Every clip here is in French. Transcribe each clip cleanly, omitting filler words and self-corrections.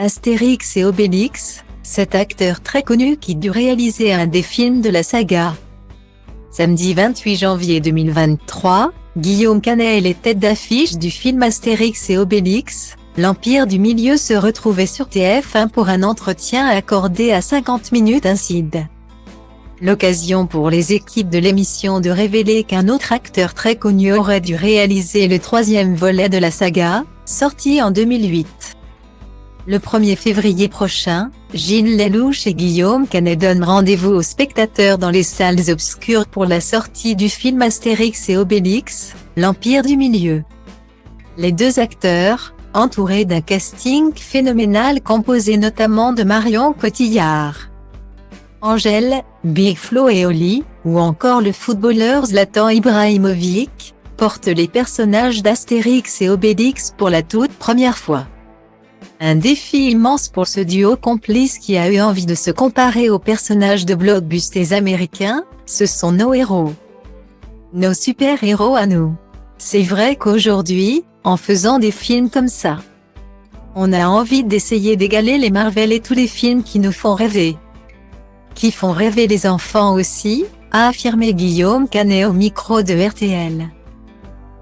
Astérix et Obélix, cet acteur très connu qui dut réaliser un des films de la saga. Samedi 28 janvier 2023, Guillaume Canet et les têtes d'affiche du film Astérix et Obélix, l'Empire du Milieu se retrouvaient sur TF1 pour un entretien accordé à 50 minutes Inside. L'occasion pour les équipes de l'émission de révéler qu'un autre acteur très connu aurait dû réaliser le troisième volet de la saga, sorti en 2008. Le 1er février prochain, Gilles Lellouche et Guillaume Canet donnent rendez-vous aux spectateurs dans les salles obscures pour la sortie du film Astérix et Obélix, l'Empire du Milieu. Les deux acteurs, entourés d'un casting phénoménal composé notamment de Marion Cotillard, Angèle, Big Flo et Oli, ou encore le footballeur Zlatan Ibrahimovic, portent les personnages d'Astérix et Obélix pour la toute première fois. Un défi immense pour ce duo complice qui a eu envie de se comparer aux personnages de blockbusters américains, ce sont nos héros. Nos super-héros à nous. C'est vrai qu'aujourd'hui, en faisant des films comme ça, on a envie d'essayer d'égaler les Marvel et tous les films qui nous font rêver. Qui font rêver les enfants aussi, a affirmé Guillaume Canet au micro de RTL.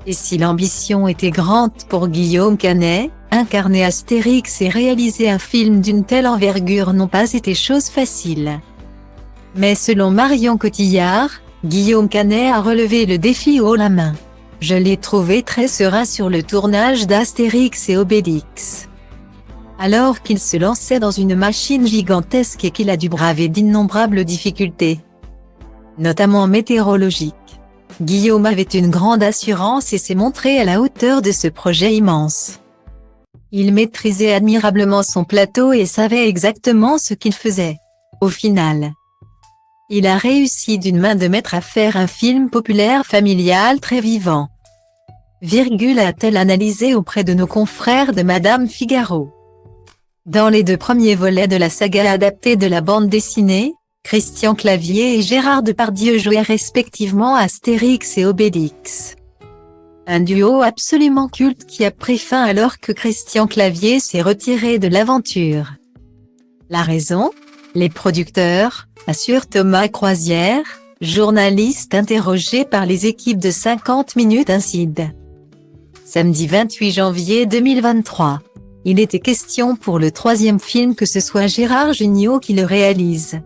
Et si l'ambition était grande pour Guillaume Canet, incarner Astérix et réaliser un film d'une telle envergure n'ont pas été chose facile. Mais selon Marion Cotillard, Guillaume Canet a relevé le défi haut la main. Je l'ai trouvé très serein sur le tournage d'Astérix et Obélix. Alors qu'il se lançait dans une machine gigantesque et qu'il a dû braver d'innombrables difficultés, notamment météorologiques, Guillaume avait une grande assurance et s'est montré à la hauteur de ce projet immense. Il maîtrisait admirablement son plateau et savait exactement ce qu'il faisait. Au final, il a réussi d'une main de maître à faire un film populaire familial très vivant. A-t-elle analysé auprès de nos confrères de Madame Figaro. Dans les deux premiers volets de la saga adaptée de la bande dessinée, Christian Clavier et Gérard Depardieu jouaient respectivement Astérix et Obélix. Un duo absolument culte qui a pris fin alors que Christian Clavier s'est retiré de l'aventure. La raison ? Les producteurs, assure Thomas Croisière, journaliste interrogé par les équipes de 50 minutes Inside. Samedi 28 janvier 2023. Il était question pour le troisième film que ce soit Gérard Jugnot qui le réalise.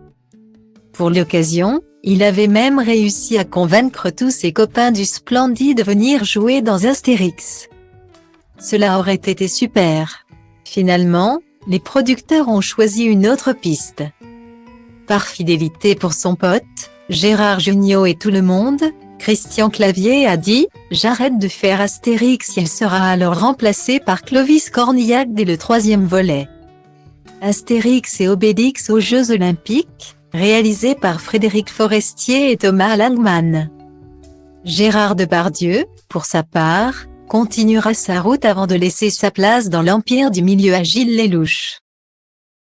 Pour l'occasion, il avait même réussi à convaincre tous ses copains du Splendid de venir jouer dans Astérix. Cela aurait été super. Finalement, les producteurs ont choisi une autre piste. Par fidélité pour son pote, Gérard Jugnot et tout le monde, Christian Clavier a dit « J'arrête de faire Astérix » il sera alors remplacé par Clovis Cornillac dès le troisième volet. Astérix et Obélix aux Jeux Olympiques, réalisé par Frédéric Forestier et Thomas Langman. Gérard Depardieu, pour sa part, continuera sa route avant de laisser sa place dans l'Empire du Milieu à Gilles Lellouche.